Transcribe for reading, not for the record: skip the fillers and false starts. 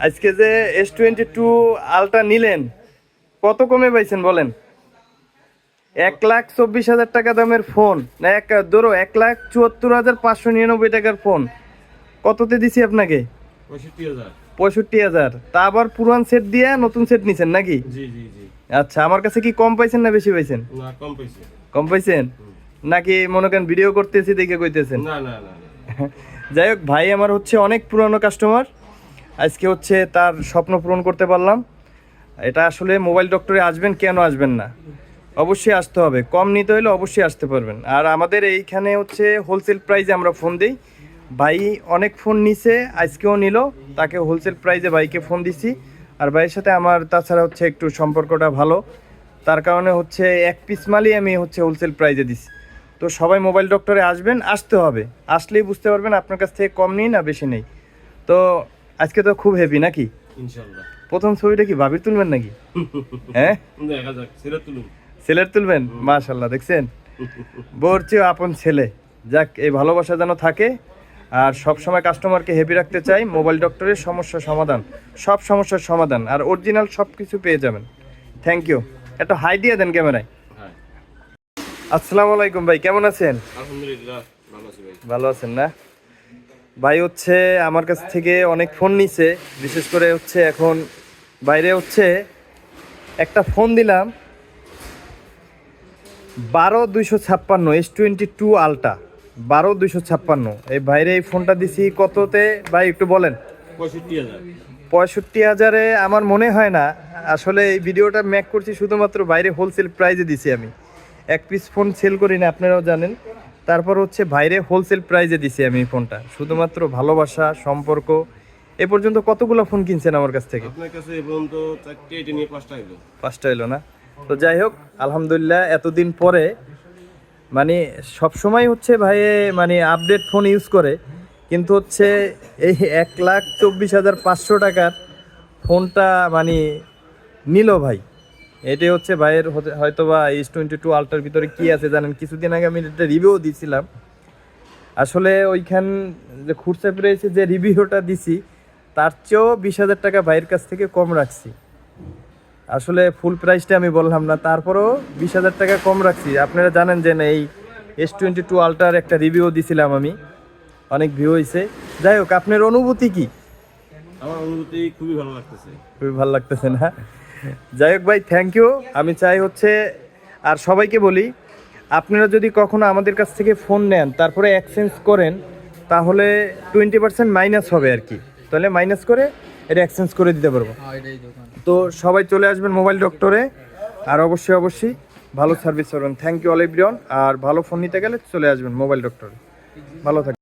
আজকে যে S22 ultra নিলেন কত কমে পাইছেন বলেন? 1,24,000 টাকা দামের ফোন না, ধরো 1,74,599 টাকার ফোন কততে দিছি আপনাকে? 65,000। তা আবার পুরান সেট দিয়ে নতুন সেট নিছেন নাকি? জি জি জি। আচ্ছা, আমার কাছে কি কম পাইছেন না বেশি পাইছেন? না, কম পাইছি। কম পাইছেন নাকি মনে করেন ভিডিও করতেছি দেখে কইতেছেন? না না না। যাই হোক, ভাই আমার হচ্ছে অনেক পুরানো কাস্টমার, আজকে হচ্ছে তার স্বপ্ন পূরণ করতে পারলাম। এটা আসলে মোবাইল ডক্টরে আসবেন কেন আসবেন না, অবশ্যই আসতে হবে। কম নিতে হলে অবশ্যই আসতে পারবেন। আর আমাদের এইখানে হচ্ছে হোলসেল প্রাইসে আমরা ফোন দিই। ভাই অনেক ফোন নিছে, আজকেও নিল, তাকে হোলসেল প্রাইসে ভাইকে ফোন দিছি। আর ভাইয়ের সাথে আমার তাছাড়া হচ্ছে একটু সম্পর্কটা ভালো, তার কারণে হচ্ছে এক পিস মালই আমি হচ্ছে হোলসেল প্রাইসে দিছি। তো সবাই মোবাইল ডক্টরে আসবেন, আসতে হবে, আসলেই বুঝতে পারবেন আপনার কাছ থেকে কম নেই না বেশি নেই। তো আজকে তো খুব হেভি নাকি? ইনশাআল্লাহ। প্রথম ছবিটা কি ভাবির তুলবেন নাকি? হ্যাঁ, দেখা যাক, ছেলে তুলুন। ছেলের তুলবেন? মাশাআল্লাহ, দেখছেন বউর চেয়ে আপন ছেলে। যাক, এই ভালোবাসা যেন থাকে। আর সব সময় কাস্টমারকে হ্যাপি রাখতে চাই। মোবাইল ডক্টরের সমস্যার সমাধান, সব সমস্যার সমাধান, আর অরিজিনাল সব কিছু পেয়ে যাবেন। Thank you. একটা হাই দিয়ে দেন ক্যামেরায়। আসসালামু আলাইকুম ভাই, কেমন আছেন? আলহামদুলিল্লাহ, ভালো আছি ভাই। ভালো আছেন না? ভাই হচ্ছে আমার কাছ থেকে অনেক ফোন নিছে, বিশেষ করে হচ্ছে এখন বাইরে হচ্ছে একটা ফোন দিলাম 12,256 S22 আলট্রা 12,256। এই বাইরে এই ফোনটা দিছি কততে ভাই একটু বলেন? 65,000। 65,000-এ আমার মনে হয় না। আসলে এই ভিডিওটা মেক করছি শুধুমাত্র বাইরে হোলসেল প্রাইজে দিছি আমি। এক পিস ফোন সেল করি না, আপনারাও জানেন। তারপর হচ্ছে বাইরে হোলসেল প্রাইজে দিছি আমি এই ফোনটা, শুধুমাত্র ভালোবাসা সম্পর্ক। এ পর্যন্ত কতগুলো ফোন কিনছেন আমার কাছ থেকে? আপনার কাছে এ পর্যন্ত 4টে, এটা নিয়ে 5টা হলো। 5টা হলো না? তো যাই হোক, আলহামদুলিল্লাহ এতদিন পরে মানে সবসময় হচ্ছে ভাই মানে আপডেট ফোন ইউজ করে, কিন্তু হচ্ছে এই 1,24,500 টাকার ফোনটা মানে নিল ভাই। এটাই হচ্ছে ভাইয়ের হয়তো বা S22 আলট্রার ভিতরে কি আছে জানেন? কিছুদিন আগে আমি একটা রিভিউ দিছিলাম, আসলে ওইখান যে খুরসা প্রাইসে যে রিভিউটা দিছি তার চেয়েও 20,000 টাকা ভাইয়ের কাছ থেকে কম রাখছি। আসলে ফুল প্রাইসটা আমি বললাম না, তারপরেও 20,000 টাকা কম রাখছি। আপনারা জানেন যে না, এই S22 আলট্রার একটা রিভিউ দিছিলাম আমি, অনেক ভিউ হয়েছে। যাই হোক, আপনার অনুভূতি কি? আমার অনুভূতি খুবই ভালো লাগতেছে। খুবই ভালো লাগতেছে না? যাই হোক ভাই, থ্যাংক ইউ। আমি চাই হচ্ছে আর সবাইকে বলি, আপনারা যদি কখনো আমাদের কাছ থেকে ফোন নেন তারপরে এক্সচেঞ্জ করেন, তাহলে 20% মাইনাস হবে আর কি। তাহলে মাইনাস করে এটা এক্সচেঞ্জ করে দিতে পারবো। তো সবাই চলে আসবেন মোবাইল ডক্টরে, আর অবশ্যই অবশ্যই ভালো সার্ভিস করবেন। Thank you all everyone. আর ভালো ফোন নিতে গেলে চলে আসবেন মোবাইল ডক্টরে। ভালো থাকবেন।